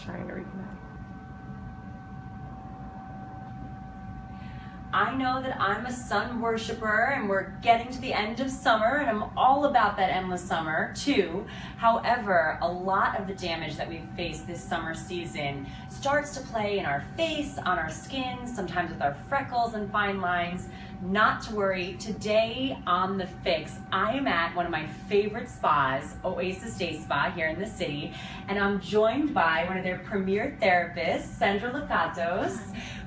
trying to reconnect. I know that I'm a sun worshiper and we're getting to the end of summer and I'm all about that endless summer too. However, a lot of the damage that we've faced this summer season starts to play in our face, on our skin, sometimes with our freckles and fine lines. Not to worry, today on The Fix, I am at one of my favorite spas, Oasis Day Spa here in the city, and I'm joined by one of their premier therapists, Sandra Locatos,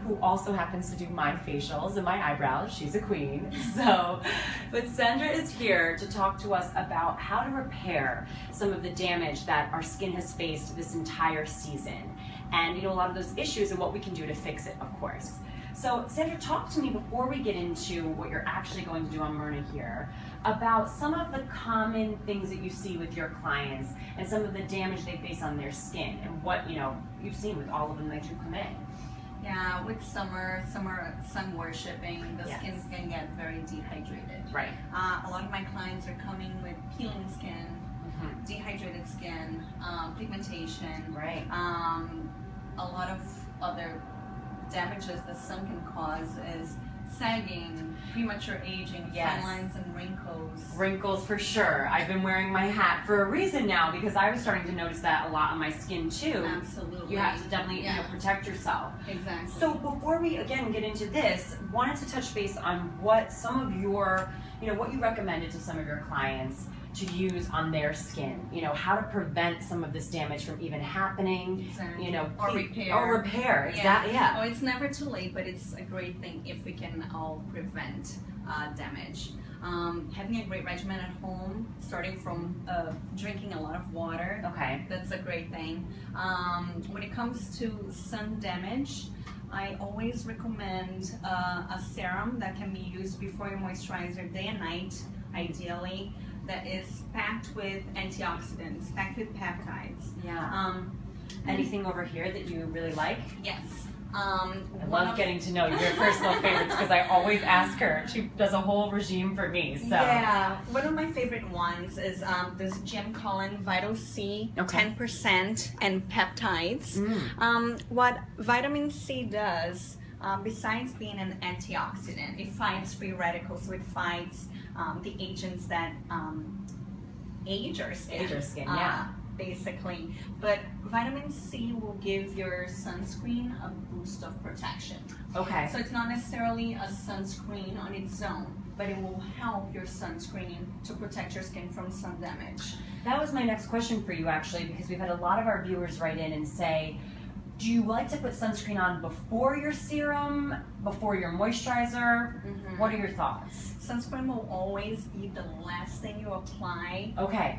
who also happens to do my facials and my eyebrows. She's a queen. But Sandra is here to talk to us about how to repair some of the damage that our skin has faced this entire season. And a lot of those issues and what we can do to fix it, of course. So Sandra, talk to me before we get into what you're actually going to do on Myrna here about some of the common things that you see with your clients and some of the damage they face on their skin and what you've seen with all of them that you come in. Yeah, with summer sun worshipping, the skin can get very dehydrated. Right. A lot of my clients are coming with peeling skin, dehydrated skin, pigmentation. Right. A lot of other damages the sun can cause is sagging, premature aging, fine lines and wrinkles. Wrinkles for sure. I've been wearing my hat for a reason now because I was starting to notice that a lot on my skin too. Absolutely. You have to definitely protect yourself. Exactly. So before we again get into this, wanted to touch base on what some of your, what you recommended to some of your clients to use on their skin, how to prevent some of this damage from even happening, or repair. Or repair, exactly, yeah. Oh, it's never too late, but it's a great thing if we can all prevent damage. Having a great regimen at home, starting from drinking a lot of water, that's a great thing. When it comes to sun damage, I always recommend a serum that can be used before your moisturizer day and night, ideally, that is packed with antioxidants, packed with peptides. Yeah. Anything over here that you really like? Yes. I love getting to know your personal favorites because I always ask her. She does a whole regime for me. So. Yeah, one of my favorite ones is this Jim Collin Vital C, 10% and peptides. What vitamin C does, besides being an antioxidant, it fights free radicals, so it fights the agents that age our skin. Basically. But vitamin C will give your sunscreen a boost of protection. Okay. So it's not necessarily a sunscreen on its own, but it will help your sunscreen to protect your skin from sun damage. That was my next question for you actually, because we've had a lot of our viewers write in and say, do you like to put sunscreen on before your serum, before your moisturizer? What are your thoughts? Sunscreen will always be the last thing you apply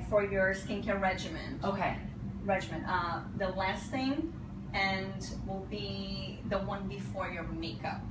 for your skincare regimen. The last thing, and will be the one before your makeup.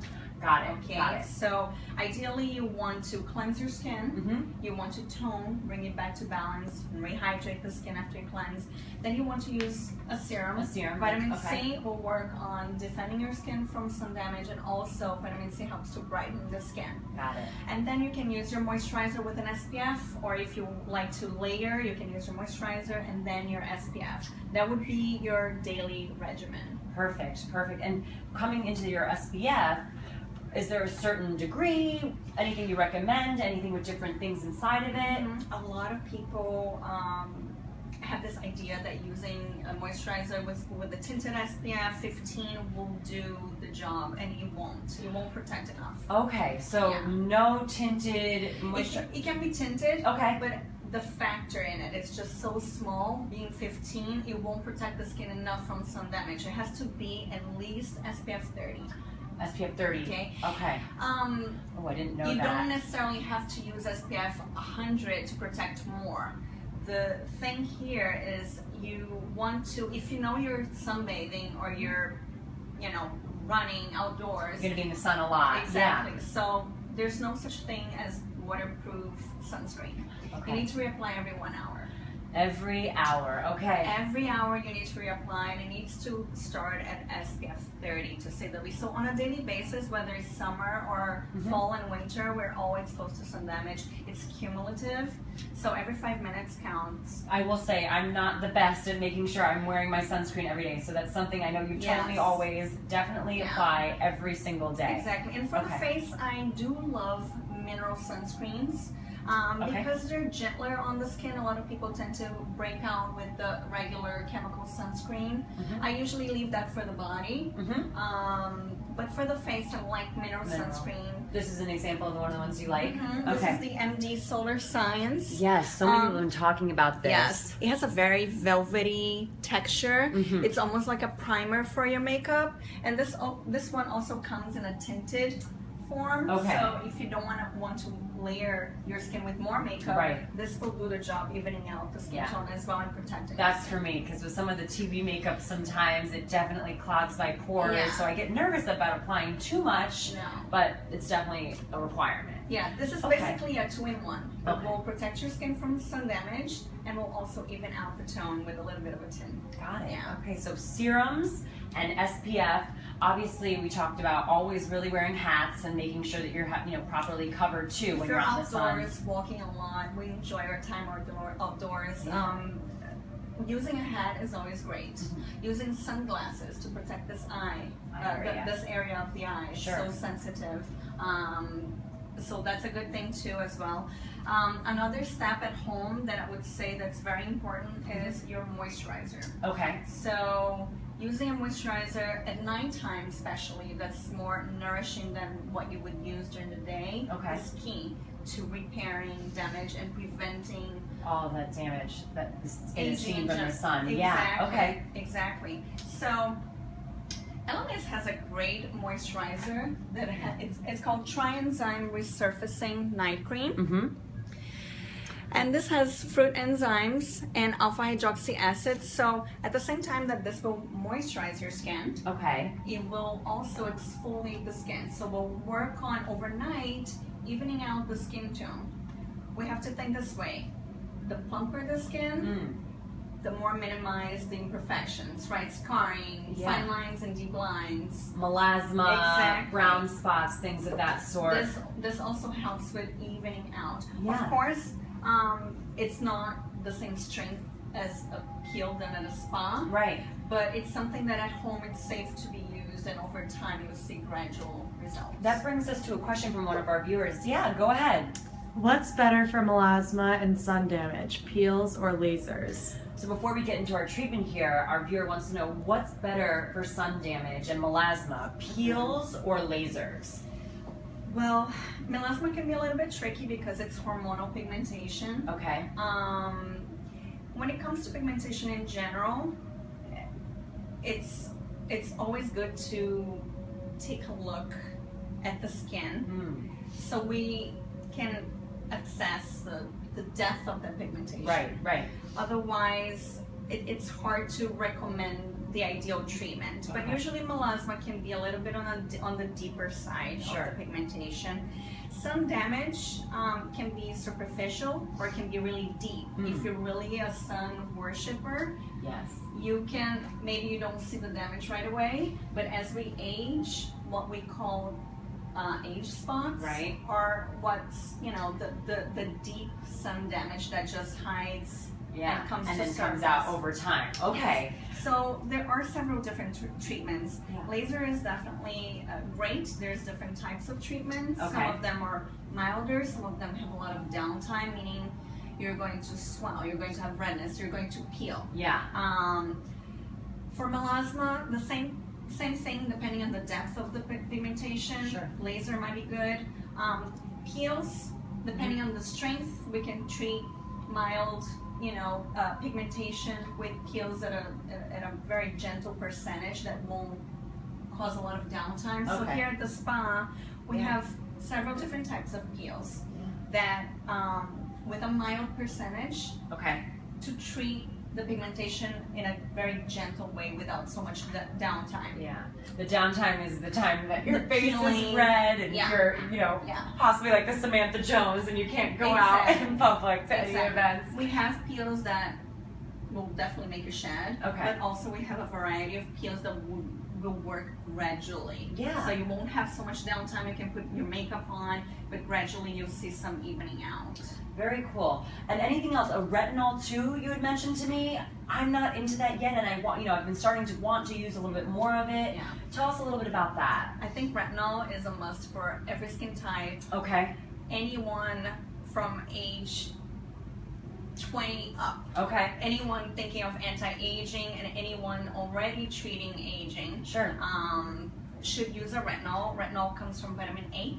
Got it. Got it. So ideally you want to cleanse your skin, you want to tone, bring it back to balance, and rehydrate the skin after you cleanse. Then you want to use a serum. Vitamin C will work on defending your skin from sun damage, and also vitamin C helps to brighten the skin. Got it. And then you can use your moisturizer with an SPF, or if you like to layer, you can use your moisturizer and then your SPF. That would be your daily regimen. Perfect. And coming into your SPF, is there a certain degree, anything you recommend, anything with different things inside of it? A lot of people have this idea that using a moisturizer with a tinted SPF 15 will do the job, and it won't. It won't protect enough. Okay, so no tinted moisturizer. It can be tinted, but the factor in it, it's just so small, being 15, it won't protect the skin enough from sun damage. It has to be at least SPF 30. SPF 30. Okay. Oh, I didn't know that. You don't necessarily have to use SPF 100 to protect more. The thing here is you want to, if you know you're sunbathing or you're, running outdoors. You're gonna be in the sun a lot. Exactly. So there's no such thing as waterproof sunscreen. You need to reapply every 1 hour. Every hour, okay. Every hour you need to reapply, and it needs to start at SPF 30 to say the least. So on a daily basis, whether it's summer or fall and winter, we're all exposed to sun damage. It's cumulative, so every 5 minutes counts. I will say I'm not the best at making sure I'm wearing my sunscreen every day, so that's something I know you told me always definitely apply every single day. Exactly, and for the face, I do love mineral sunscreens. Because they're gentler on the skin, a lot of people tend to break out with the regular chemical sunscreen. I usually leave that for the body, but for the face, I like mineral sunscreen. This is an example of one of the ones you like? This is the MD Solar Science. Yes, so many people have been talking about this. Yes, it has a very velvety texture. It's almost like a primer for your makeup, and this one also comes in a tinted form. So if you don't want to layer your skin with more makeup, this will do the job, evening out the skin tone as well and protecting. That's for me, because with some of the TV makeup, sometimes it definitely clogs my pores, so I get nervous about applying too much. But it's definitely a requirement. Yeah, this is basically a 2-in-1. It will protect your skin from sun damage and will also even out the tone with a little bit of a tint. Got it. Okay, so serums and SPF. Obviously, we talked about always really wearing hats and making sure that you're properly covered too when you're out in the sun. Outdoors, walking a lot, we enjoy our time outdoors. Using a hat is always great. Using sunglasses to protect this eye, this area of the eye, so sensitive. So that's a good thing too as well. Another step at home that I would say that's very important is your moisturizer. So using a moisturizer at nighttime especially, that's more nourishing than what you would use during the day, is key to repairing damage and preventing all of that damage that the skin is seen from the sun. Exactly. So Elemis has a great moisturizer that it's called Trienzyme Resurfacing Night Cream. And this has fruit enzymes and alpha hydroxy acid. So at the same time that this will moisturize your skin, it will also exfoliate the skin. So we'll work on overnight evening out the skin tone. We have to think this way: the plumper the skin, the more minimized the imperfections, right? Scarring, fine lines and deep lines, melasma, brown spots, things of that sort. This also helps with evening out. Of course, it's not the same strength as a peel done at a spa, but it's something that at home it's safe to be used, and over time you'll see gradual results. That brings us to a question from one of our viewers. Yeah, go ahead. What's better for melasma and sun damage, peels or lasers? So before we get into our treatment here, our viewer wants to know what's better for sun damage and melasma, peels or lasers? Well, melasma can be a little bit tricky because it's hormonal pigmentation. When it comes to pigmentation in general, it's always good to take a look at the skin so we can assess the depth of the pigmentation. Otherwise, it's hard to recommend the ideal treatment. But usually melasma can be a little bit on the deeper side of the pigmentation. Sun damage can be superficial or can be really deep. If you're really a sun worshiper, you can, maybe you don't see the damage right away, but as we age, what we call age spots are what's, the deep sun damage that just hides and comes to surface. Comes out over time. So there are several different treatments. Laser is definitely great. There's different types of treatments. Some of them are milder, some of them have a lot of downtime, meaning you're going to swell, you're going to have redness, you're going to peel. For melasma, the same thing depending on the depth of the pigmentation. Laser might be good. Peels, depending on the strength, we can treat mild pigmentation with peels at a very gentle percentage that won't cause a lot of downtime. So here at the spa, we have several different types of peels that with a mild percentage to treat the pigmentation in a very gentle way without so much downtime. The downtime is the time that your face is red and you're, possibly like the Samantha Jones and you can't go out in public to any events. We have peels that will definitely make you shed. Okay. But also we have a variety of peels that will work gradually. Yeah. So you won't have so much downtime. You can put your makeup on, but gradually you'll see some evening out. Very cool. And anything else? A retinol too, you had mentioned to me. I'm not into that yet, and I want, you know, I've been starting to want to use a little bit more of it. Yeah. Tell us a little bit about that. I think retinol is a must for every skin type. Okay. Anyone from age 20 up. Okay. Anyone thinking of anti-aging and anyone already treating aging Sure. should use a retinol. Retinol comes from vitamin A.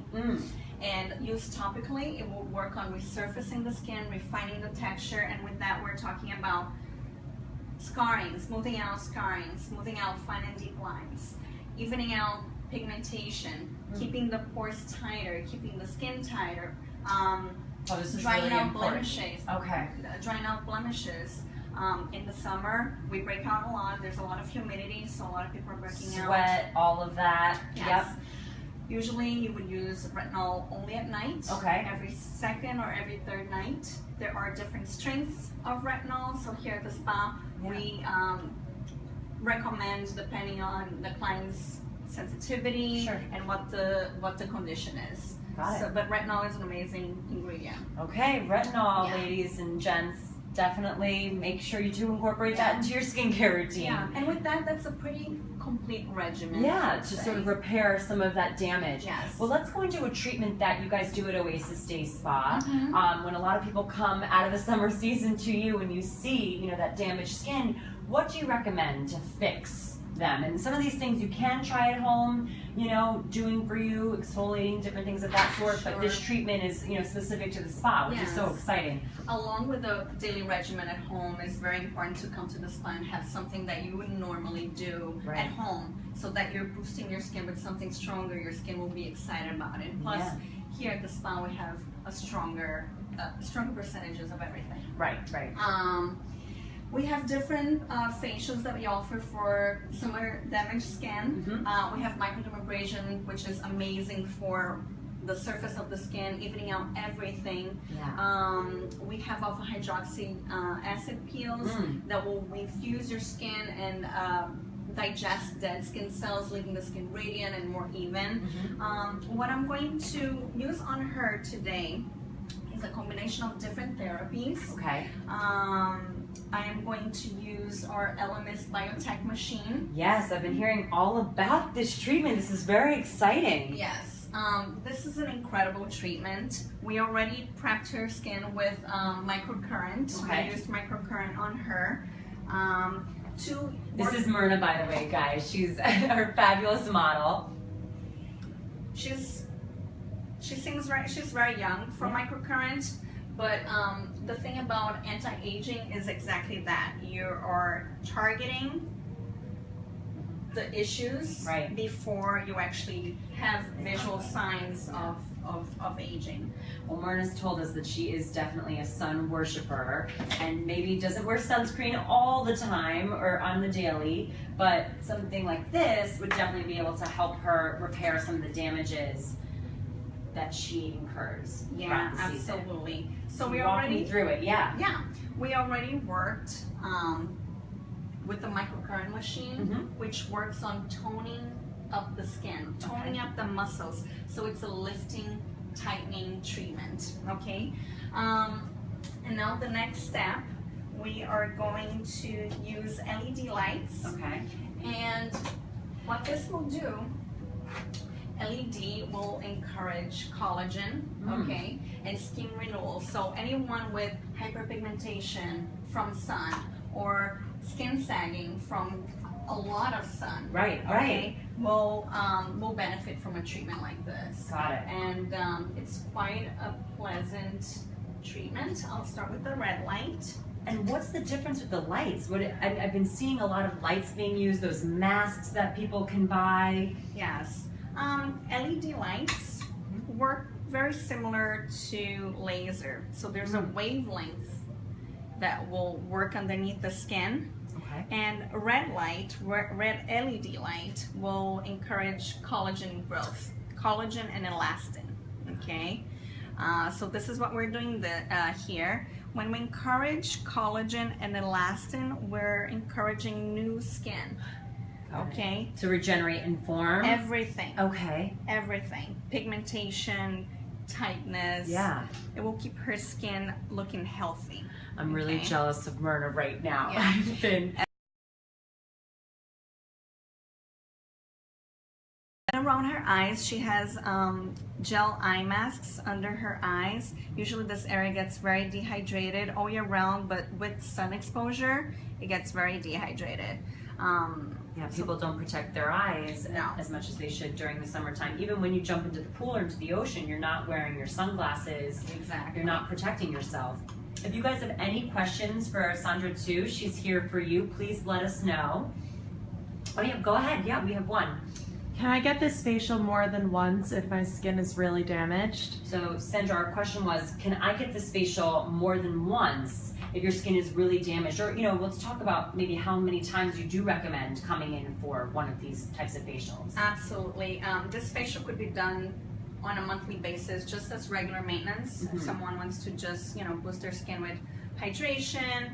And used topically, it will work on resurfacing the skin, refining the texture, and with that we're talking about scarring, smoothing out scarring, smoothing out fine and deep lines, evening out pigmentation, keeping the pores tighter, keeping the skin tighter, Oh, this is drying really out important. blemishes. Okay. Drying out blemishes. In the summer, we break out a lot. There's a lot of humidity, so a lot of people are breaking out. Sweat, all of that. Yes. Yep. Usually you would use retinol only at night. Okay. Every second or every third night. There are different strengths of retinol. So here at the spa, we recommend depending on the client's sensitivity and what the condition is. Got it. But retinol is an amazing ingredient. Okay, retinol, ladies and gents, definitely make sure you do incorporate that into your skincare routine. Yeah, and with that, that's a pretty complete regimen. Yeah, to sort of repair some of that damage. Yes. Well, let's go into a treatment that you guys do at Oasis Day Spa. Mm-hmm. When a lot of people come out of the summer season to you and you see, you know, that damaged skin, what do you recommend to fix them? And some of these things you can try at home, you know, doing for you, exfoliating, different things of that sort, but this treatment is, you know, specific to the spa, which is so exciting. Along with the daily regimen at home, it's very important to come to the spa and have something that you would normally do at home, so that you're boosting your skin with something stronger. Your skin will be excited about it. Plus, here at the spa, we have a stronger percentages of everything. Right. We have different facials that we offer for summer damaged skin. We have microdermabrasion, which is amazing for the surface of the skin, evening out everything. We have alpha hydroxy acid peels that will infuse your skin and digest dead skin cells, leaving the skin radiant and more even. What I'm going to use on her today is a combination of different therapies. Okay. I am going to use our LMS Biotech machine. Yes, I've been hearing all about this treatment. This is very exciting. Yes, this is an incredible treatment. We already prepped her skin with microcurrent. We used microcurrent on her. This is Myrna, by the way, guys. She's our fabulous model. She's very young for microcurrent. But the thing about anti-aging is exactly that. You are targeting the issues before you actually have visual signs of aging. Well, Myrna's told us that she is definitely a sun worshiper and maybe doesn't wear sunscreen all the time or on the daily, but something like this would definitely be able to help her repair some of the damages that she incurs throughout the season. Absolutely. So we walk already me through it. Yeah, we already worked with the microcurrent machine, which works on toning up the skin, toning up the muscles. So it's a lifting, tightening treatment. Okay. And now the next step, we are going to use LED lights. Okay. And what this will do, LED will encourage collagen, okay, and skin renewal. So anyone with hyperpigmentation from sun or skin sagging from a lot of sun, will benefit from a treatment like this. Got it. And it's quite a pleasant treatment. I'll start with the red light. And what's the difference with the lights? I've been seeing a lot of lights being used, those masks that people can buy. Yes. LED lights work very similar to laser. So there's a wavelength that will work underneath the skin. Okay. And red LED light will encourage collagen growth, collagen and elastin. Okay. So this is what we're doing here. when we encourage collagen and elastin, we're encouraging new skin. Okay. To regenerate and form. Everything. Okay. Everything. Pigmentation, tightness. Yeah. It will keep her skin looking healthy. I'm really jealous of Myrna right now. Yeah. I've been around her eyes, she has gel eye masks under her eyes. Usually this area gets very dehydrated all year round, but with sun exposure, it gets very dehydrated. Yeah, people don't protect their eyes as much as they should during the summertime. Even when you jump into the pool or into the ocean, you're not wearing your sunglasses. Exactly. You're not protecting yourself. If you guys have any questions for Sandra too, she's here for you. Please let us know. Oh yeah, go ahead. Yeah, we have one. Can I get this facial more than once if my skin is really damaged? So Sandra, our question was, can I get this facial more than once if your skin is really damaged? Or, let's talk about maybe how many times you do recommend coming in for one of these types of facials. Absolutely. This facial could be done on a monthly basis, just as regular maintenance. If someone wants to just, boost their skin with hydration,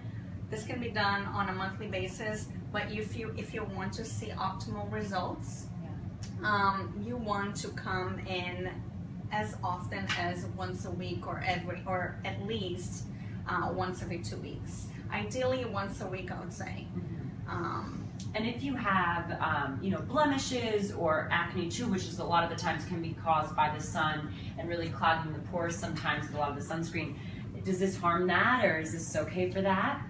this can be done on a monthly basis. But if you want to see optimal results, you want to come in as often as once a week or at least once every 2 weeks. Ideally once a week, I would say. And if you have, blemishes or acne too, which is a lot of the times can be caused by the sun and really clogging the pores sometimes with a lot of the sunscreen, does this harm that, or is this okay for that?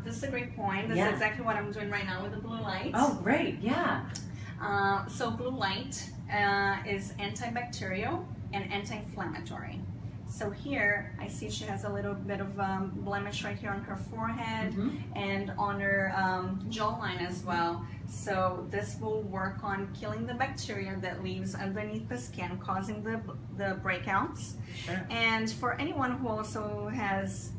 This is a great point. This is exactly what I'm doing right now with the blue light. Oh, great, yeah. So blue light is antibacterial and anti-inflammatory. So here I see she has a little bit of blemish right here on her forehead and on her jawline as well. So this will work on killing the bacteria that lives underneath the skin, causing the breakouts. Sure. And for anyone who also has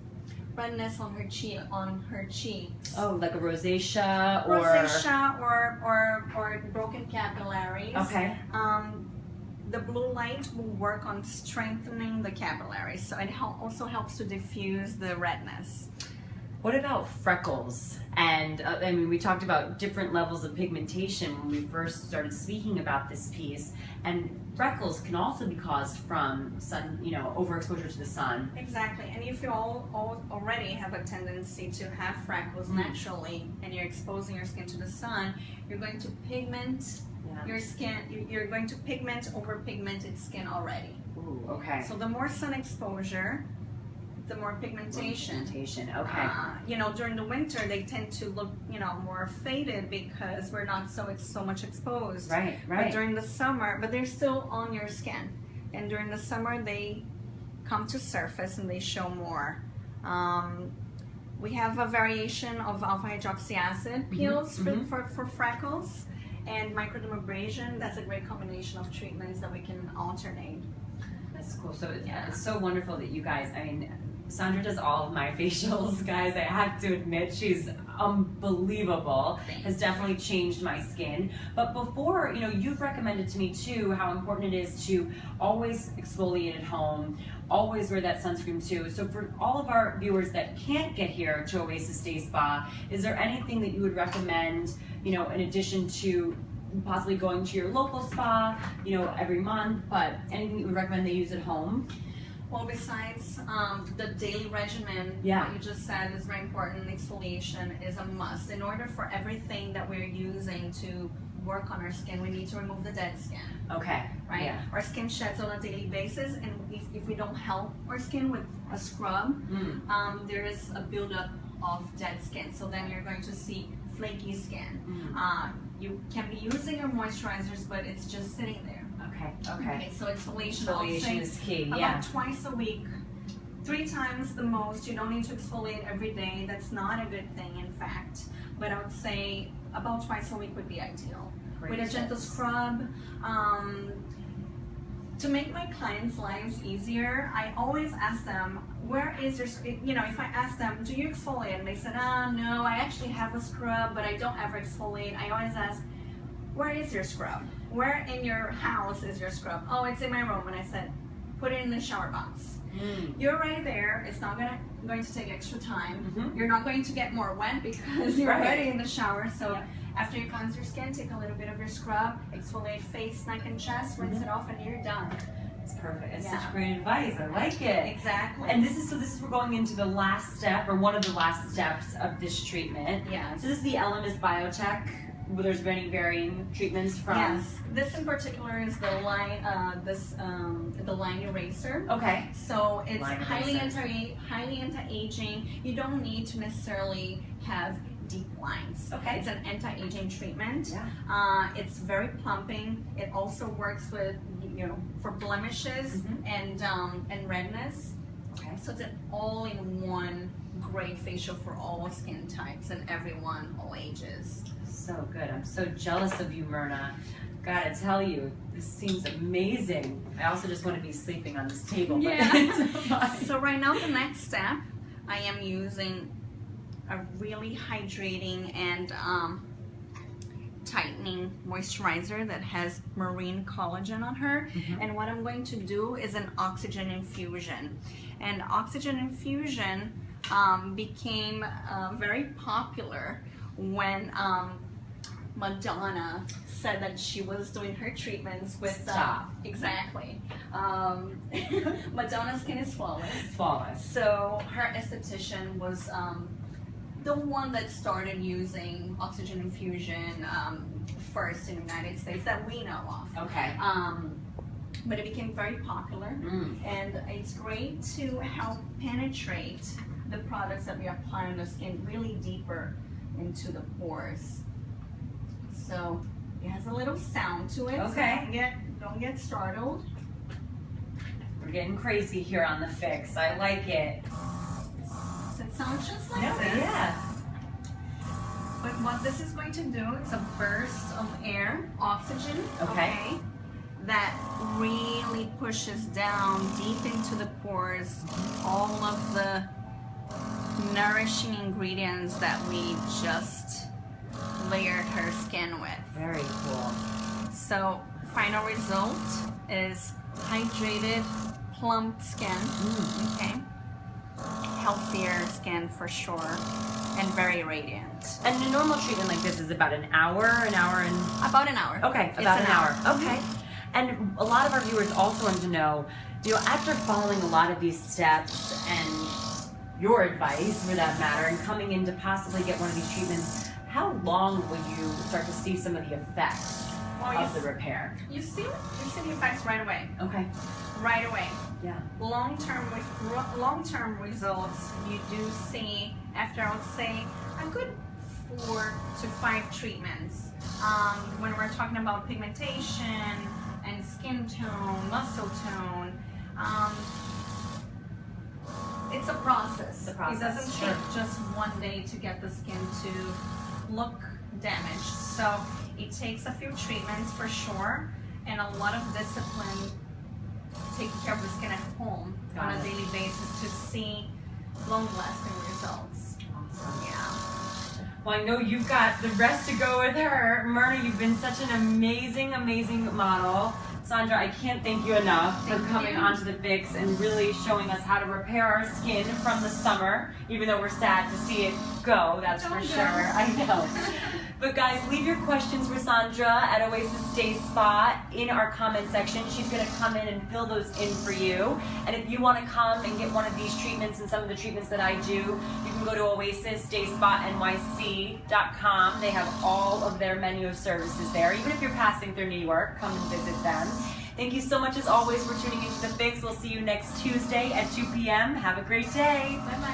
redness on her cheeks. Oh, like a rosacea or or broken capillaries. Okay. The blue light will work on strengthening the capillaries, so it also helps to diffuse the redness. What about freckles? And we talked about different levels of pigmentation when we first started speaking about this piece. And freckles can also be caused from sun, overexposure to the sun. Exactly. And if you already have a tendency to have freckles naturally, and you're exposing your skin to the sun, you're going to pigment your skin. You're going to pigment over pigmented skin already. Ooh, okay. So the more sun exposure, the more pigmentation. Okay. During the winter they tend to look, more faded because we're not so much exposed. Right. But during the summer, but they're still on your skin, and during the summer they come to surface and they show more. We have a variation of alpha hydroxy acid peels for freckles, and microdermabrasion. That's a great combination of treatments that we can alternate. That's cool. So it's so wonderful that you guys, Sandra does all of my facials, guys. I have to admit, she's unbelievable. Has definitely changed my skin. But before, you've recommended to me too how important it is to always exfoliate at home, always wear that sunscreen too. So for all of our viewers that can't get here to Oasis Day Spa, is there anything that you would recommend, in addition to possibly going to your local spa, every month, but anything you would recommend they use at home? Well, besides the daily regimen, what you just said is very important. Exfoliation is a must. In order for everything that we're using to work on our skin, we need to remove the dead skin. Okay. Right? Yeah. Our skin sheds on a daily basis, and if we don't help our skin with a scrub, there is a buildup of dead skin. So then you're going to see flaky skin. You can be using your moisturizers, but it's just sitting there. Okay. So exfoliation is key. About twice a week, 3 times the most. You don't need to exfoliate every day. That's not a good thing, in fact. But I would say about twice a week would be ideal. With a gentle scrub. To make my clients' lives easier, I always ask them, where is your, if I ask them, do you exfoliate? And they said, no, I actually have a scrub, but I don't ever exfoliate. I always ask, where is your scrub? Where in your house is your scrub? Oh, it's in my room. And I said, put it in the shower box. You're right there. It's not going to take extra time. You're not going to get more wet because you're already in the shower. So after you cleanse your skin, take a little bit of your scrub, exfoliate face, neck, and chest, rinse it off, and you're done. It's perfect. It's such great advice. I like it. Exactly. And this is we're going into the last step, or one of the last steps of this treatment. Yes. So this is the Elemis Biotech. There's many varying treatments from. Yes. This in particular is the line, the line eraser. Okay. So it's highly anti-aging. You don't need to necessarily have deep lines. Okay. It's an anti-aging treatment. Yeah. It's very plumping. It also works with, for blemishes and redness. Okay. So it's an all-in-one great facial for all skin types and everyone, all ages. So good. I'm so jealous of you, Myrna. Gotta tell you, this seems amazing. I also just want to be sleeping on this table. But So right now, the next step, I am using a really hydrating and tightening moisturizer that has marine collagen on her. And what I'm going to do is an oxygen infusion. And oxygen infusion became very popular when Madonna said that she was doing her treatments with exactly. Madonna's skin is flawless. Flawless. So her esthetician was the one that started using oxygen infusion first in the United States that we know of. Okay. But it became very popular, and it's great to help penetrate the products that we apply on the skin really deeper into the pores. So it has a little sound to it. Okay. So don't get startled. We're getting crazy here on the fix. I like it. Does it sound just like this? Yeah. But what this is going to do, it's a burst of air, oxygen. Okay. That really pushes down deep into the pores all of the nourishing ingredients that we just layered her skin with. Very cool. So final result is hydrated, plump skin. Okay. Healthier skin for sure, and very radiant. And a normal treatment like this is about an hour and about an hour. Okay, about an hour. Okay. And a lot of our viewers also want to know, after following a lot of these steps and your advice for that matter, and coming in to possibly get one of these treatments, how long would you start to see some of the effects of the repair? You see the effects right away. Okay. Right away. Yeah. Long-term results you do see after, I would say, a good 4 to 5 treatments. When we're talking about pigmentation and skin tone, muscle tone, it's a process. It doesn't take just one day to get the skin to look damaged. So it takes a few treatments for sure, and a lot of discipline taking care of the skin at home on a daily basis to see long-lasting results. Awesome. Yeah. Well, I know you've got the rest to go with her. Myrna, you've been such an amazing, amazing model. Sandra, I can't thank you enough for coming onto the Fix and really showing us how to repair our skin from the summer, even though we're sad to see it go, that's for sure. I know. But guys, leave your questions for Sandra at Oasis Day Spa in our comment section. She's going to come in and fill those in for you. And if you want to come and get one of these treatments and some of the treatments that I do, you can go to oasisdayspa.nyc.com. They have all of their menu of services there. Even if you're passing through New York, come and visit them. Thank you so much as always for tuning into The Fix. We'll see you next Tuesday at 2 p.m. Have a great day. Bye-bye.